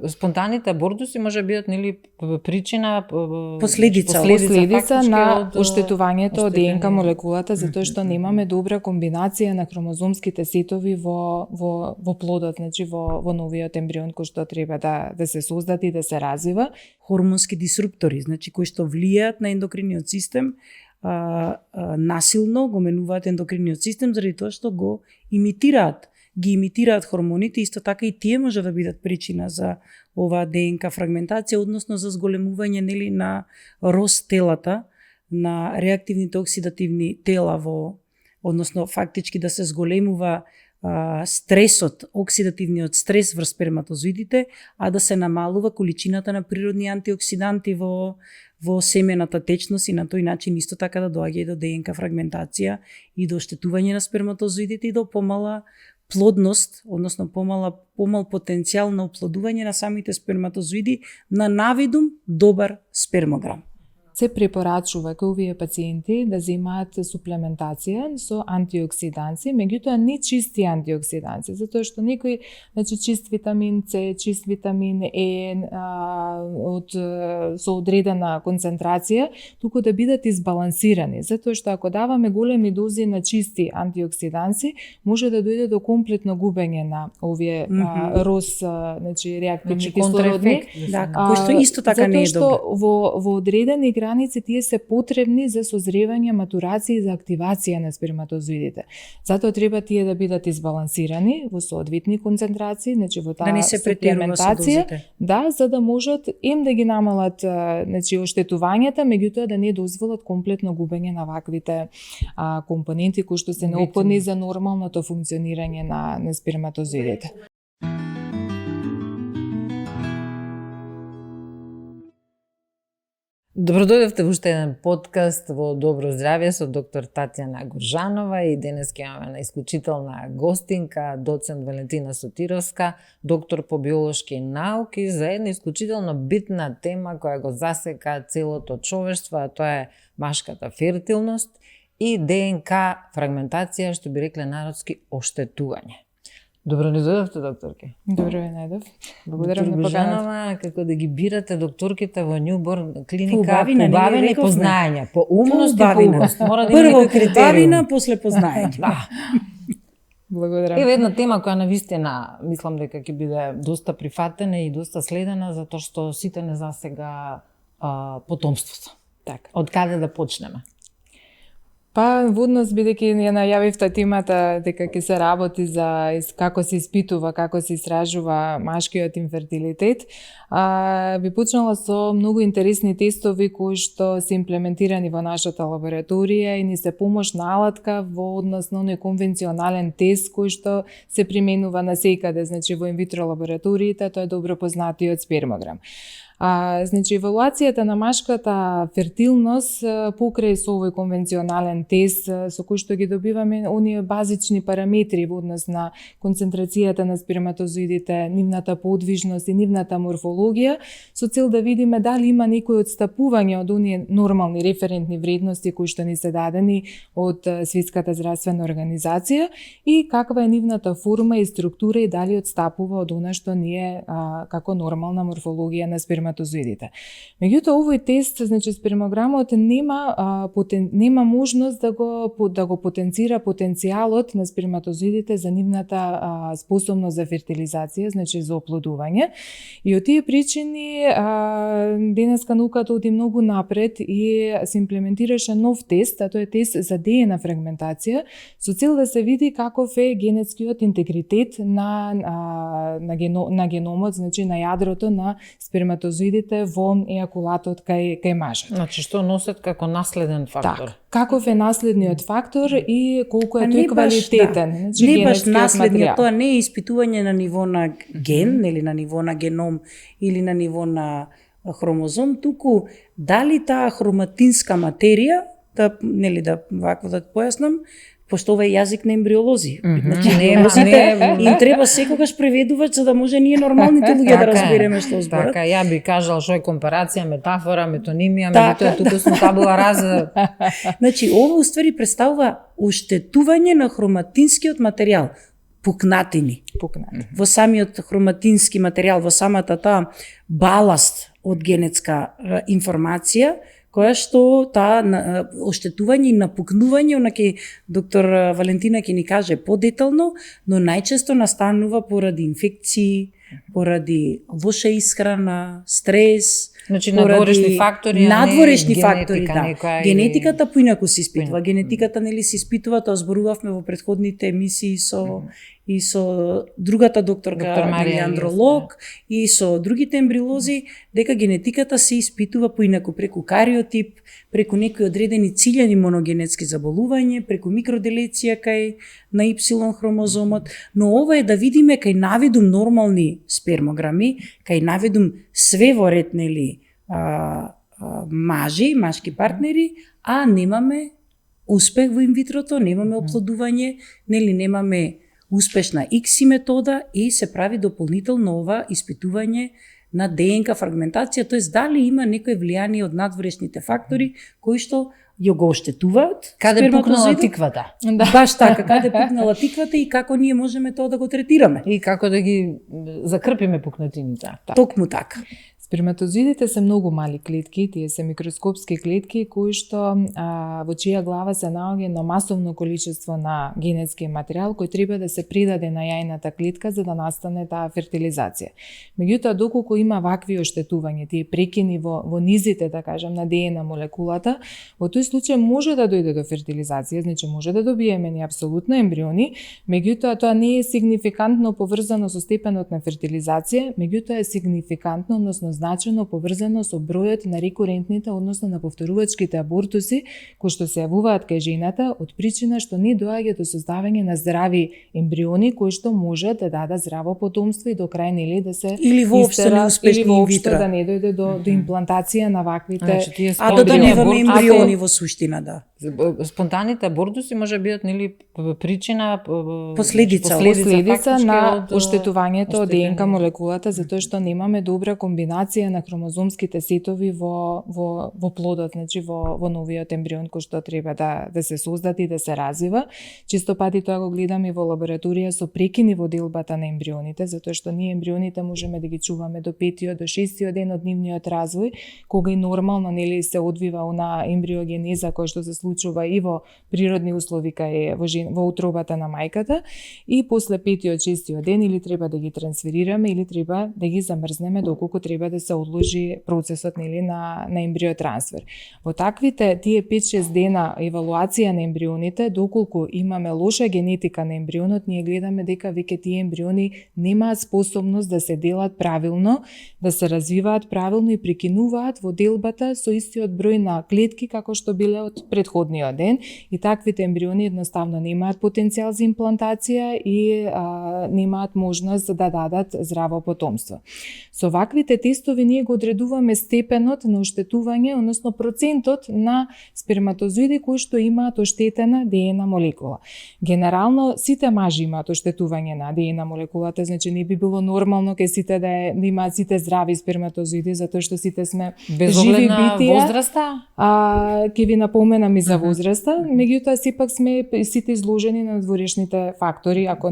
Спонтаните абортуси може да бидат нели причина последица на оштетувањето од ДНК молекулата, затоа што немаме добра комбинација на хромозомските сетови во плодот, значи во новиот ембрион кој што треба да се создаде и да се развива. Хормонски дисруптори, значи кои што влијаат на ендокриниот систем, насилно го менуваат ендокриниот систем заради тоа што ги имитираат хормоните, исто така и тие може да бидат причина за оваа ДНК фрагментација, односно за зголемување нели на рост телата, на реактивните оксидативни тела односно фактички да се зголемува стресот, оксидативниот стрес врз сперматозоидите, а да се намалува количината на природни антиоксиданти во семената течност и на тој начин исто така да доаѓа и до ДНК фрагментација и до оштетување на сперматозоидите и до помала плодност, односно помал потенцијал на оплодување на самите сперматозоиди на навидум добар спермограм. Се препорачува кај овие пациенти да земаат суплементација со антиоксиданци, меѓутоа не чисти антиоксиданци, затоа што некои, значи чист витамин С, чист витамин Е со одредена концентрација, туку да бидат избалансирани, затоа што ако даваме големи дози на чисти антиоксиданци, може да дојде до комплетно губење на овие рост, значи реактивни кислородни, кој што исто така не е добро. Затоа што во одредени граници тие се потребни за созревање, матурација и за активација на сперматозоидите. Затоа треба тие да бидат избалансирани во соодветни концентрации, значи во таа суплементација, за да можат да ги намалат значи оштетувањата, меѓутоа да не дозволат комплетно губење на ваквите компоненти кои што се неопходни за нормалното функционирање на сперматозоидите. Добродојдовте во уште еден подкаст во Добро здравје со доктор Татјана Горжанова и денес ќе имаме на исклучителна гостинка, доцент Валентина Сотировска, доктор по биолошки науки за една исклучително битна тема која го засека целото човештво, а тоа е машката фертилност и ДНК фрагментација, што би рекле народски оштетување. Добро ни дојдовте, докторке. Добро ви најдов. Благодарам на поканата. Како да ги бирате докторките во Њуборн клиника, побавина и познаење, по умност и по умност. Прво критериум, после познаење. Да. Благодарам. Ева една тема која навистина мислам дека ќе биде доста прифатена и доста следена, затоа што сите не засега потомството. Така. Од каде да почнеме? Па, водност, бидејќи ја најавивте темата дека ќе се работи за како се испитува, како се истражува машкиот инфертилитет, би почнала со многу интересни тестови кои што се имплементирани во нашата лабораторија и ни се помошна алатка во однос на оној конвенционален тест кој што се применува на секаде, значи во инвитро лабораториите, тоа е добро познатиот спермограм. Значи, евалуацијата на машката фертилност покрај со овој конвенционален тест со кој што ги добиваме оние базични параметри во однос на концентрацијата на сперматозоидите, нивната подвижност и нивната морфологија, со цел да видиме дали има некој отстапување од оние нормални референтни вредности кои што ни се дадени од Светската здравствена организација и каква е нивната форма и структура и дали отстапува од она што ние како нормална морфологија на сперматозоидите. Меѓутоа овој тест, значи спермограмот нема можност да го потенцира потенцијалот на сперматозоидите за нивната способност за фертилизација, значи за оплодување. И од тие причини денеска науката оди многу напред и се имплементираше нов тест, а тоа е тест за ДНК фрагментација, со цел да се види каков е генетскиот интегритет на геномот, значи на јадрото на сперматозоидите во ејакулатот кај мажот. Значи што носат како наследен фактор? Так, каков е наследниот фактор и колку е тој квалитетен. Да. Значи, не баш наследниот, тоа не е испитување на ниво на ген, или на ниво на геном, или на ниво на хромозом, туку дали таа хроматинска материја, да вако да појаснам, пошто ова е јазик на ембриолози. Значи, им треба секогаш преведувач за да може ние нормалните луѓе да разбереме што зборат. Така, ја би кажал што е компарација, метафора, метонимија, меѓутоа туку сме табула раза. Значи, ова уствари представува оштетување на хроматинскиот материјал. пукнатини. Пукнати. Во самиот хроматински материјал, во самата таа баласт од генетска информација, која што таа оштетување и напукнување, онаке доктор Валентина ќе ни каже подетално, но најчесто настанува поради инфекции, поради лоша исхрана, стрес, значи надворешни фактори, надворешни фактори, генетика, Генетиката поинаку се испитува. Генетиката нели се испитува, тоа зборувавме во претходните емисии и со другата докторка Марија андролог и со другите ембриолози, дека генетиката се испитува поинаку преку кариотип, преку некои одредени циљани моногенетски заболувања, преку микроделеција кај на Y хромозомот, но ова е да видиме кај навидум нормални спермограми, кај навидум све во ред, нели, машки партнери, а немаме успех во инвитрото, немаме оплодување, нели, немаме успешна X метода и се прави дополнително ова испитување на ДНК фрагментација, тоест дали има некој влијание од надворешните фактори кои што ја го оштетуваат каде пукнала тиквата. Да. Баш така, каде пукнала тиквата и како ние можеме тоа да го третираме. И како да ги закрпиме пукнатините. Токму така. Сперматозоидите се многу мали клетки, тие се микроскопски клетки кои што во чија глава се наоѓа едно масовно количество на генетски материјал кој треба да се придаде на јајната клетка за да настане таа фертилизација. Меѓутоа, доколку има вакви оштетувања, тие прекини во низите, да кажам, на ДНК молекулата, во тој случај може да дојде до фертилизација, значи може да добиеме ни апсолутно ембриони, меѓутоа тоа не е сигнификантно поврзано со степенот на фертилизација, меѓутоа е сигнификантно, односно значено поврзано со бројот на рекурентните, односно на повторувачките абортуси кои што се јавуваат кај жената од причина што не доаѓа до создавање на здрави ембриони кои што може да дадат здраво потомство и до крај нели да се или воопшто неуспешни инвитро, да не дојде до имплантација на ваквите. Да немаме ембриони во суштина, да. Спонтаните абортуси може бидат нели причина последица на оштетувањето од ДНК молекулата, затоа што немаме добра комбинација на хромозомските сетови во плодот, значи во новиот ембрион кој што треба да се создаде и да се развива. Често пати тоа го гледаме во лабораторија со прекини во делбата на ембрионите, затоа што ние ембрионите можеме да ги чуваме до 5-тиот, до 6-тиот ден од нивниот развој, кога и нормално нели се одвива она ембриогенеза која што се случува и во природни услови кај во утробата на мајката, и после 5-тиот, 6-тиот ден или треба да ги трансферираме или треба да ги замрзнеме доколку треба да се одложи процесот нели на ембриотрансфер. Во таквите тие 5-6 дена евалуација на ембрионите, доколку имаме лоша генетика на ембрионот, ние гледаме дека веќе тие ембриони немаат способност да се делат правилно, да се развиваат правилно и прекинуваат во делбата со истиот број на клетки како што биле од претходниот ден, и таквите ембриони едноставно немаат потенцијал за имплантација и немаат можност да дадат здраво потомство. Со ваквите тестови ние го одредуваме степенот на оштетување, односно процентот на сперматозоиди кои што имаат оштетена ДНК молекула. Генерално сите мажи имаат оштетување на ДНК молекулата, значи не би било нормално кај сите да имаат сите здрави сперматозоиди, затоа што сите сме живи битија. Возраста? Ќе ви напоменам и за возраста, меѓутоа сепак сме сите изложени на надворешните фактори. Ако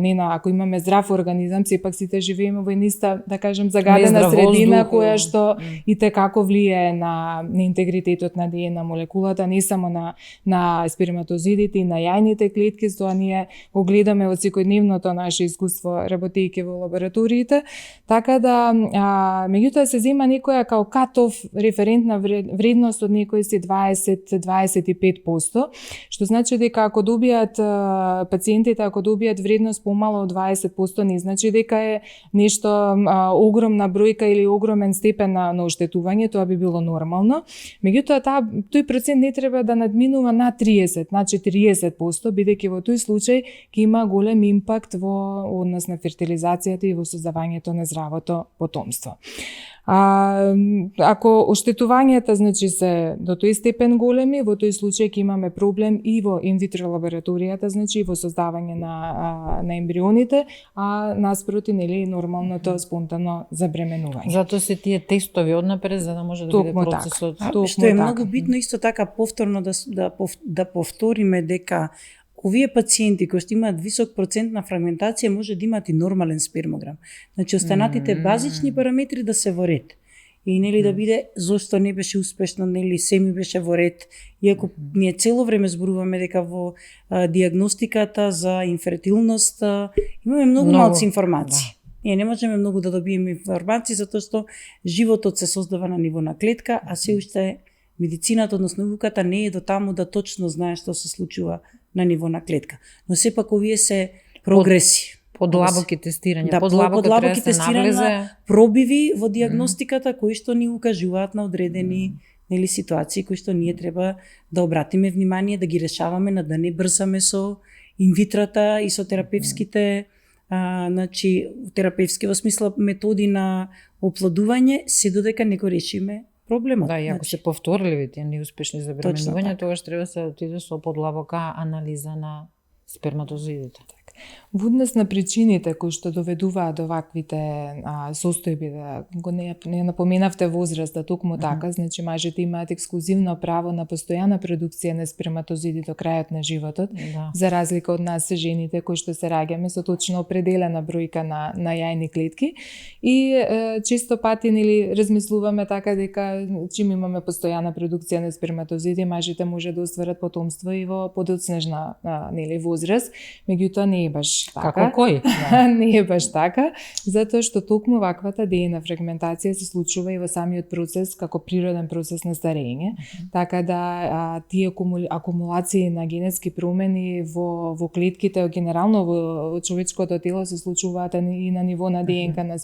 имаме здрав организам, сепак сите живееме во едниста, да кажем, загадена средина која што и те како влијае на интегритетот на ДНК молекулата, не само на сперматозидите и на јајните клетки, тоа ние го гледаме од секојдневното наше искуство работејќи во лабораториите. Така да меѓутоа се зема некоја као катов референтна вредност од некои си 20-25%, што значи дека ако добијат пациентите, ако добијат вредност помало од 20%, не значи дека е нешто огромна бројка или огромен степен на оштетување, тоа би било нормално. Меѓутоа тој процент не треба да надминува на 30, значи 40%, бидејќи во тој случај ќе има голем импакт во однос на фертилизацијата и во создавањето на здравото потомство. Ако оштетувањата значи се до тој степен големи, во тој случај ќе имаме проблем и во инвитро лабораторијата, значи и во создавање на ембрионите, а наспроти нели нормалното спонтано забременување. Затоа се тие тестови однапред за да може да биде процесот. Што е многу битно исто така повторно да повториме дека овие пациенти кои што имаат висок процент на фрагментација може да имаат и нормален спермограм. Значи останатите базични параметри да се во ред. И нели да биде зошто не беше успешно, нели се ми беше во ред, иако ние цело време зборуваме дека во диагностиката за инфертилност имаме многу малци информации. Ние не можеме многу да добиеме информации затоа што животот се создава на ниво на клетка, а се уште медицината, односно науката не е до таму да точно знае што се случува на ниво на клетка. Но сепак овие се прогреси. Подлабоки тестирања, да, подлабоки тестирања, пробиви во диагностиката кои што ни укажуваат на одредени нели ситуации кои што ние треба да обратиме внимание, да ги решаваме, да не брзаме со инвитрата и со терапевските значи терапевски во смисла методи на оплодување, се додека не го решиме проблемот. Да, и ако се повторливи тие неуспешни забременувања, тогаш треба се отиде со подлабока анализа на сперматозоидите. Во однос на причините кои што доведуваат до ваквите состојби, да го не напоменавте возраста, токму така, значи мажите имаат ексклузивно право на постојана продукција на сперматозоиди до крајот на животот, за разлика од нас жените кои што се раѓаме со точно определена бројка на јајни клетки и често пати нели размислуваме така дека чим имаме постојана продукција на сперматозоиди, мажите може да остварат потомство и во подоцнежна нели возраст, меѓутоа не е баш така. Како кој? Не е баш така, затоа што токму ваквата ДНК фрагментација се случува и во самиот процес како природен процес на старење, така да тие акумулации на генетски промени во клетките, генерално во човечкото тело се случуваат и на ниво на ДНК на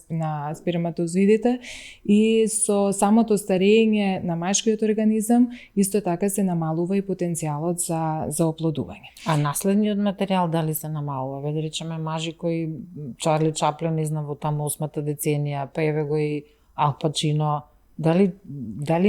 сперматозоидите и со самото старење на машкиот организам исто така се намалува и потенцијалот за оплодување. А наследниот материјал дали се намалува? Да речеме мажи кои Чарли Чаплин изна во таму 8-та деценија, па еве го и Ал Пачино, дали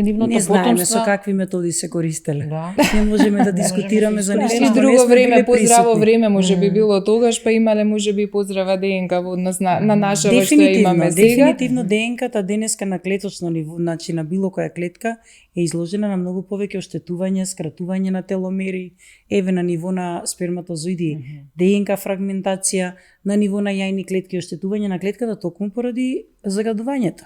нивното не знаеме потомство со какви методи се користеле. Да. Не можеме да дискутираме за нешто што што друго не сме време, биле поздраво присутни. време може би било тогаш, па имале може би поздрава ДНК во однос на нашава што ја имаме сега. Дефинитивно ДНК-та денеска на клеточно ниво, значи на било која клетка е изложена на многу повеќе оштетување, скратување на теломери, еве на ниво на сперматозоиди, ДНК фрагментација, на ниво на јајни клетки, оштетување на клетката токму поради загадувањето.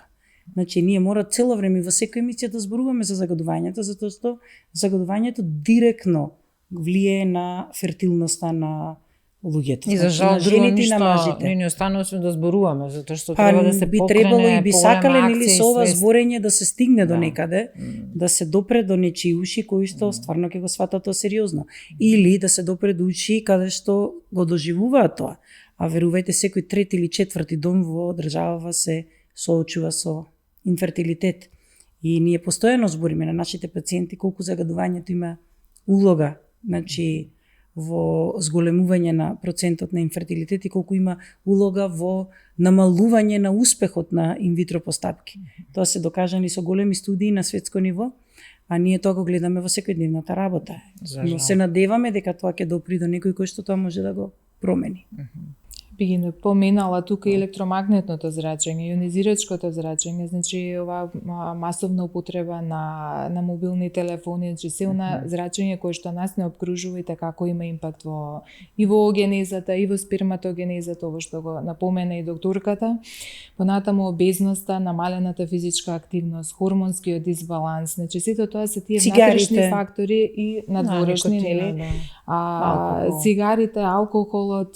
Значи, ние мора цело време во секоја емисија да зборуваме за загадувањето, затоа што загадувањето директно влијае на фертилноста на луѓето. И за жал на жените и на мажите. не ни остануваме да зборуваме, затоа што треба да се би покрене требало и би сакале нели со ова свест. зборење да се стигне до некаде, да се допре до нечии уши кои што стварно ќе го сватат тоа сериозно, или да се допре до уши каде што го доживуваат тоа. А верувајте, секој трети или четврти дом во државава се соочува со инфертилитет. И ние постојано збориме на нашите пациенти колку загадувањето има улога, значи во зголемување на процентот на инфертилитет и колку има улога во намалување на успехот на инвитро постапки. Тоа се докажани со големи студии на светско ниво, а ние тоа го гледаме во секојдневната работа. Но се надеваме дека тоа ќе допри до некој кој што тоа може да го промени. Би ги поменала тука и електромагнетното зрачење, ионизирачкото зрачење, значи ова масовна употреба на мобилни телефони, значи се она зрачење кое што нас не обкружува и како има импакт и во генезата, и во сперматогенезата, ова што го напомена и докторката. Понатаму обезноста, намалената физичка активност, хормонскиот дисбаланс, значи сите тоа се тие внатрешни фактори и надворешни, нели? Цигарите, алкохолот,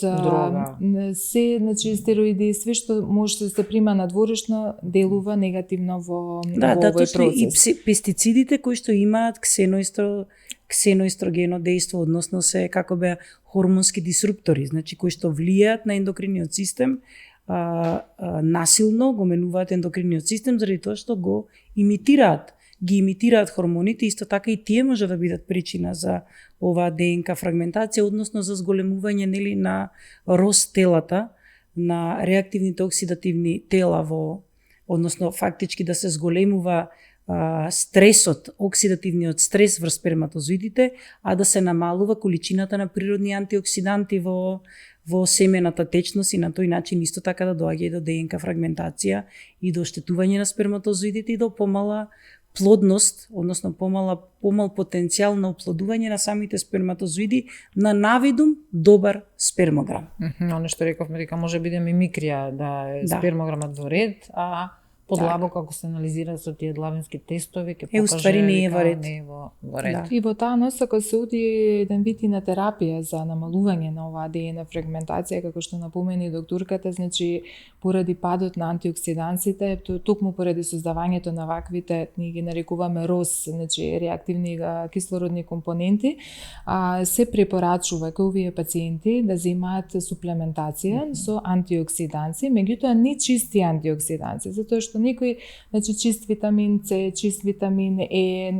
се, значи стероиди, све што може да се прима надворешно делува негативно во овој процес. И пестицидите кои што имаат ксеноестрогено дејство, односно се како беа хормонски дисруптори, значи кои што влијаат на ендокриниот систем, насилно го менуваат ендокриниот систем заради тоа што ги имитираат хормоните, исто така и тие може да бидат причина за оваа ДНК фрагментација, односно за зголемување нели на рост телата, на реактивните оксидативни тела односно фактички да се зголемува стресот, оксидативниот стрес врз сперматозоидите, а да се намалува количината на природни антиоксиданти во семената течност и на тој начин исто така да доаѓа и до ДНК фрагментација и до оштетување на сперматозоидите и до помала плодност, односно помал потенцијал на оплодување на самите сперматозоиди на навидум добар спермограм. Оно што рековме дека може биде мимикрија да е спермограмот во ред, а подлабоко како се анализира со тие длавински тестови ќе покаже уствари не е во ред. Не е во ред. Да. И во таа насока се оди еден вид и на терапија за намалување на оваа ДНК фрагментација, како што напомени докторката, значи поради падот на антиоксидансите, токму поради создавањето на ваквите, ние ги нарекуваме РОС, значи реактивни кислородни компоненти, се препорачува кај овие пациенти да земаат суплементација со антиоксиданси, меѓутоа не чисти антиоксиданси, затоа што некои, значи чист витамин С, чист витамин Е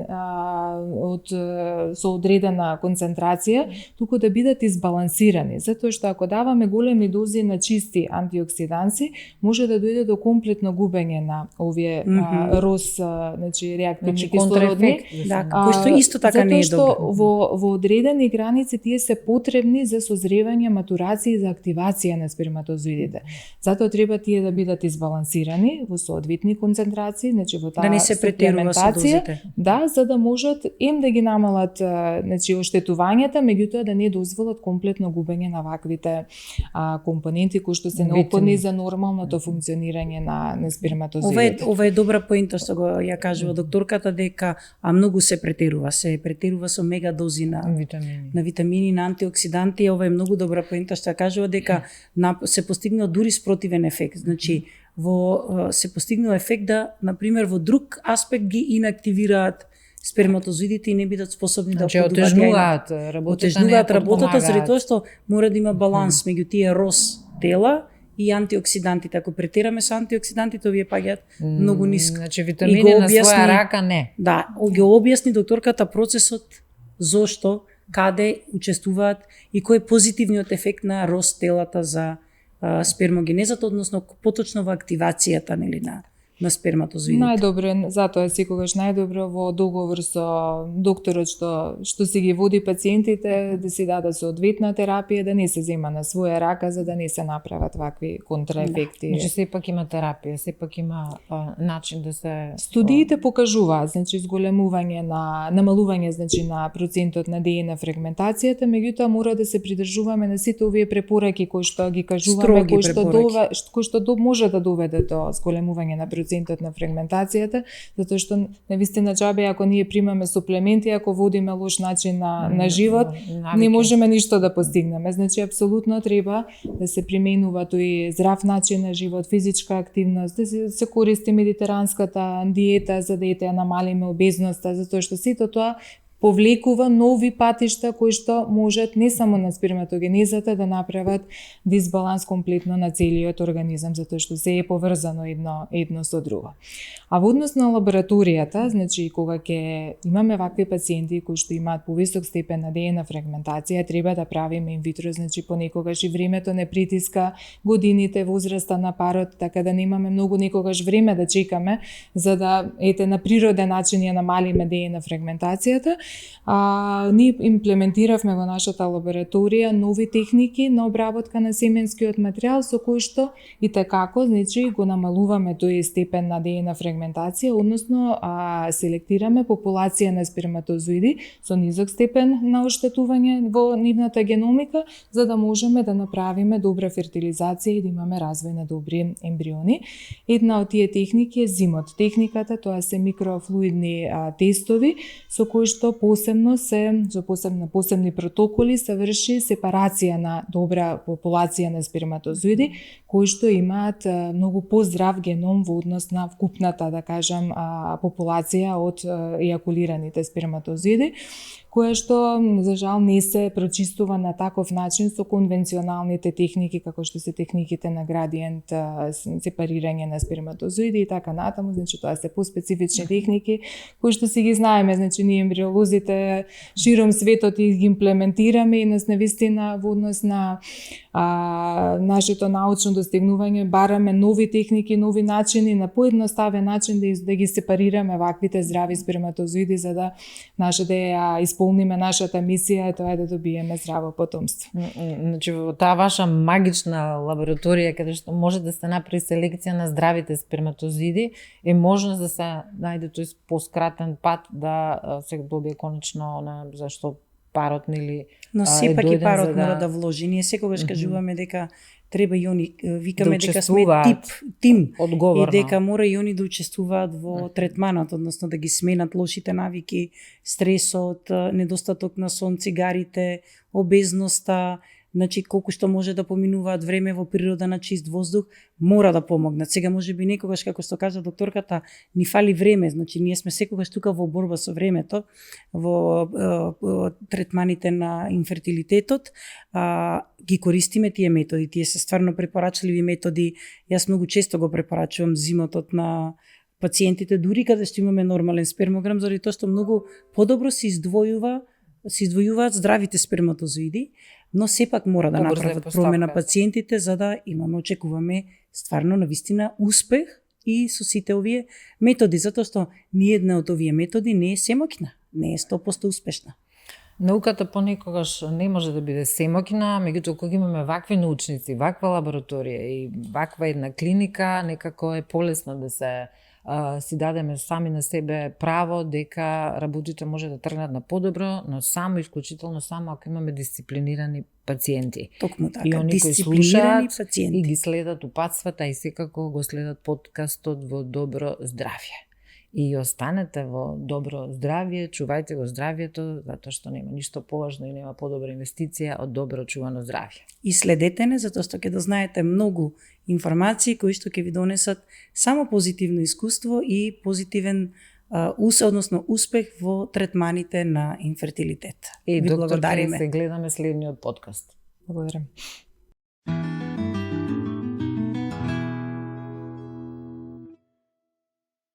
со одредена концентрација, туку да бидат избалансирани, затоа што ако даваме големи дози на чисти антиоксиданси, може да дојде до комплетно губење на овие РОС, значи реактивни кислородни, кој што исто така не е добро. Затоа што во одредени граници тие се потребни за созревање, матурација и за активација на сперматозоидите. Затоа треба тие да бидат избалансирани во соодветни концентрации, значи во таа да не се претерува со дозите. Да, за да можат да ги намалат значи оштетувањата, меѓутоа да не дозволат комплетно губење на ваквите компоненти кои што се неопходни за нормалното функционирање на сперматозоидите. Ова е добра поинта што го ја кажува докторката, дека многу се претерува со мега дози на витамини, на антиоксиданти. Ова е многу добра поинта што ја кажува дека се постигнува дури спротивен ефект. Значи се постигнува ефект да, например, во друг аспект ги инактивираат сперматозоидите и не бидат способни да оплодуваат работата, заради тоа што мора да има баланс меѓу тие РОС тела и антиоксидантите. Ако претераме со антиоксидантите, овие паѓаат многу ниско. Значи витамини на своја рака не. Да, ги објасни докторката процесот зошто, каде учествуваат и кој е позитивниот ефект на РОС телата за спермогенезата, односно поточно во активацијата на сперматозоидите. Најдобро, затоа е секогаш најдобро во договор со докторот што си ги води пациентите да си даде соодветна терапија, да не се зема на своја рака за да не се направат вакви контраефекти. Значи сепак има терапија, сепак има начин да се Студиите покажуваат, значи зголемување на намалување значи на процентот на ДНК фрагментацијата, меѓутоа мора да се придржуваме на сите овие препораки кои што ги кажуваме, кои што може да доведе до зголемување на процентот на фрагментацијата, затоа што навистина џабе ако ние примаме суплементи, ако водиме лош начин на живот, не можеме ништо да постигнеме. Значи апсолутно треба да се применува тој здрав начин на живот, физичка активност, да се користи медитеранската диета за да ја намалиме обезноста, затоа што сето тоа повлекува нови патишта кои што можат не само на сперматогенезата да направат дисбаланс комплетно на целиот организам, затоа што се е поврзано едно со друго. А во однос на лабораторијата, значи кога ќе имаме вакви пациенти кои што имаат повисок степен на ДНК фрагментација, треба да правиме инвитро, значи понекогаш и времето не притиска, годините, возраста на парот, така да немаме многу некогаш време да чекаме за да на природен начин ја намалиме ДНК фрагментацијата. Ние имплементиравме во нашата лабораторија нови техники на обработка на семенскиот материјал со кои што и tekako, значи го намалуваме тој степен на ДНК фрагментација, односно селектираме популација на сперматозоиди со низок степен на оштетување во нивната геномика, за да можеме да направиме добра фертилизација и да имаме развој на добри ембриони. Една од тие техники е ЗИМОТ техниката, тоа се микрофлуидни тестови со кои што посебни протоколи се врши сепарација на добра популација на сперматозоиди кои што имаат многу поздрав геном во однос на вкупната, да кажам, популација од ејакулираните сперматозоиди, која што за жал не се прочистува на таков начин со конвенционалните техники како што се техниките на градиент сепарирање на сперматозоиди и така натаму, значи тоа се поспецифични техники кои што си ги знаеме, значи ние ембриолозите широм светот и ги имплементираме и нас навистина во однос на нашето научно достигнување бараме нови техники, нови начини на поедноставен начин да ги сепарираме ваквите здрави сперматозоиди за да нашите исполниме нашата мисија, тоа е да добиеме здраво потомство. Значи, во таа ваша магична лабораторија, каде што може да се направи селекција на здравите сперматозиди, е можност да се најде тој поскратен пат да се добие конечно зашто парот нели Но сепак и парот да... мора да вложи. Ние секогаш кажуваме дека треба и они, викаме да дека сме тим одговорно. И дека мора и они да учествуваат во третманот, односно да ги сменат лошите навики, стресот, недостаток на сон, цигарите, обезноста, значи колку што може да поминуваат време во природа на чист воздух, мора да помогнат. Сега можеби некогаш, како што кажа докторката, ни фали време, значи ние сме секогаш тука во борба со времето, во третманите на инфертилитетот, ги користиме тие методи, тие се стварно препорачливи методи. Јас многу често го препорачувам зимотот на пациентите, дури каде што имаме нормален спермограм, заради тоа што многу подобро се издвојуваат здравите сперматозоиди, но сепак мора да направат промена пациентите за да очекуваме стварно навистина успех и со сите овие методи, затоа што ни една од овие методи не е семоќна, не е 100% успешна. Науката понекогаш не може да биде семоќна, меѓутоа кога имаме вакви научници, ваква лабораторија и ваква една клиника, некако е полесно да се си дадеме сами на себе право дека работите може да тргнат на подобро, но само исклучително само ако имаме дисциплинирани пациенти. Токму така, и они дисциплинирани пациенти. И ги следат упатствата и секако го следат подкастот во добро здравје. И останете во добро здравје, чувајте го здравјето, затоа што нема ништо поважно и нема подобра инвестиција од добро чувано здравје. И следете не, затоа што ќе дознаете многу информации кои што ќе ви донесат само позитивно искуство и позитивен односно успех во третманите на инфертилитет. И ви доктор, благодариме. Се гледаме следниот подкаст. Благодарам.